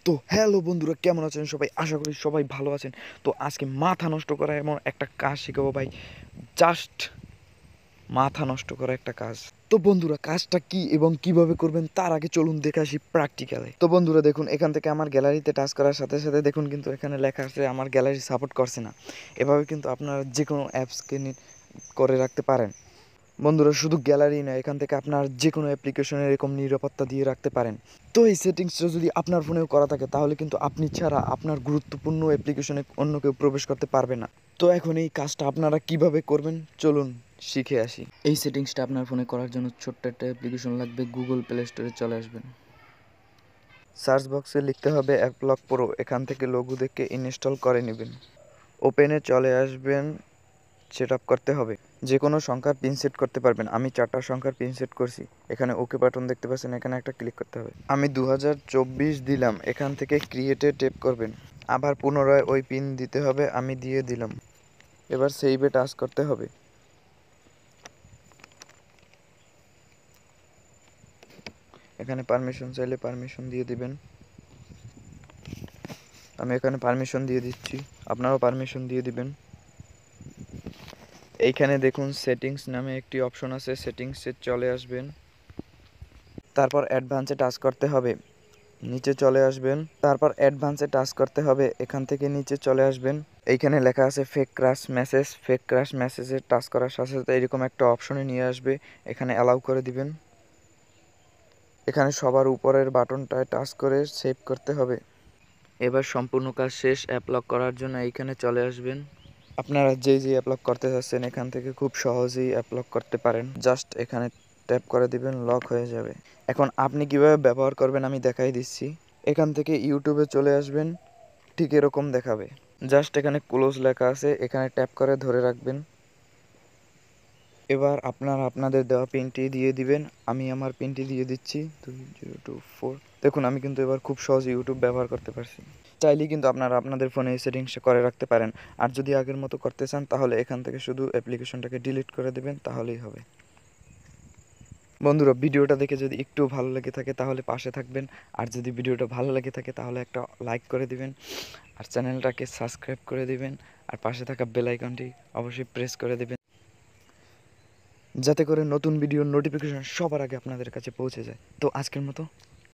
তো হ্যালো বন্ধুরা, কেমন আছেন সবাই? আশা করি সবাই ভালো আছেন। তো আজকে মাথা নষ্ট করা এমন একটা কাজ শিখাবো ভাই, জাস্ট মাথা নষ্ট করা একটা কাজ। তো বন্ধুরা, কাজটা কি এবং কিভাবে করবেন তার আগে চলুন দেখে আসি প্র্যাকটিক্যালে। তো বন্ধুরা দেখুন, এখান থেকে আমার গ্যালারিতে টাচ করার সাথে সাথে দেখুন কিন্তু এখানে লেখা আছে আমার গ্যালারি সাপোর্ট করছে না। এভাবে কিন্তু আপনারা যে কোনো অ্যাপসকে করে রাখতে পারেন। বন্ধুরা শুধু গ্যালারি নয়, এখান থেকে আপনার যে কোনো অ্যাপ্লিকেশনে এরকম নিরাপত্তা দিয়ে রাখতে পারেন। তো এই সেটিংসটা যদি আপনার ফোনেও করা থাকে তাহলে কিন্তু আপনি ছাড়া আপনার গুরুত্বপূর্ণ অ্যাপ্লিকেশনে অন্য কেউ প্রবেশ করতে পারবে না। তো এখন এই কাজটা আপনারা কিভাবে করবেন চলুন শিখে আসি। এই সেটিংসটা আপনার ফোনে করার জন্য ছোট্ট একটা অ্যাপ্লিকেশন লাগবে। গুগল প্লে স্টোরে চলে আসবেন, সার্চ বক্সে লিখতে হবে অ্যাপলক প্রো। এখান থেকে লোগো দেখে ইনস্টল করে নেবেন। ওপেনে চলে আসবেন, সেট আপ করতে হবে। যে কোনো সংখ্যার পিন সেট করতে পারবেন। আমি 4টা সংখ্যার পিন সেট করছি। এখানে ওকে বাটন দেখতে পাচ্ছেন, এখানে একটা ক্লিক করতে হবে। আমি 2024 দিলাম। এখান থেকে ক্রিয়েটে ট্যাপ করবেন। আবার পুনরায় ওই পিন দিতে হবে, আমি দিয়ে দিলাম। এবার সেভে টাচ করতে হবে। এখানে পারমিশন চাইলে পারমিশন দিয়ে দিবেন। আমি এখানে পারমিশন দিয়ে দিচ্ছি, আপনারাও পারমিশন দিয়ে দিবেন। এইখানে দেখুন সেটিংস নামে একটি অপশন আছে, সেটিংসে চলে আসবেন। তারপর অ্যাডভান্সে টাচ করতে হবে, নিচে চলে আসবেন। তারপর অ্যাডভান্সে টাচ করতে হবে, এখান থেকে নিচে চলে আসবেন। এইখানে লেখা আছে fake crash message. Fake crash মেসেজে টাচ করার সাথে সাথে এরকম একটা অপশনে নিয়ে আসবে, এখানে অ্যালাউ করে দিবেন। এখানে সবার উপরের বাটনটায় টাচ করে সেভ করতে হবে। এবার সম্পূর্ণ কাজ শেষ। অ্যাপ লক করার জন্য এইখানে চলে আসবেন। আপনারা যে অ্যাপ লক করতে চাচ্ছেন এখান থেকে খুব সহজেই অ্যাপ লক করতে পারেন। জাস্ট এখানে ট্যাপ করে দিবেন, লক হয়ে যাবে। এখন আপনি কিভাবে ব্যবহার করবেন আমি দেখাই দিচ্ছি। এখান থেকে ইউটিউবে চলে আসবেন, ঠিক এরকম দেখাবে। জাস্ট এখানে ক্লোজ লেখা আছে, এখানে ট্যাপ করে ধরে রাখবেন। এবার আপনারা আপনাদের দেওয়া পিনটি দিয়ে দিবেন। আমি আমার পিনটি দিয়ে দিচ্ছি 2024। দেখুন আমি কিন্তু এবার খুব সহজে ইউটিউব ব্যবহার করতে পারছি। চাইলেই কিন্তু আপনারা আপনাদের ফোনে এই সেটিংসটা করে রাখতে পারেন। আর যদি আগের মতো করতে চান তাহলে এখান থেকে শুধু অ্যাপ্লিকেশনটাকে ডিলিট করে দেবেন, তাহলেই হবে। বন্ধুরা ভিডিওটা দেখে যদি একটু ভালো লেগে থাকে তাহলে পাশে থাকবেন। আর যদি ভিডিওটা ভালো লেগে থাকে তাহলে একটা লাইক করে দিবেন, আর চ্যানেলটাকে সাবস্ক্রাইব করে দিবেন। আর পাশে থাকা বেল আইকনটি অবশ্যই প্রেস করে দিবেন, যাতে করে নতুন ভিডিওর নোটিফিকেশন সবার আগে আপনাদের কাছে পৌঁছে যায়। তো আজকের মতো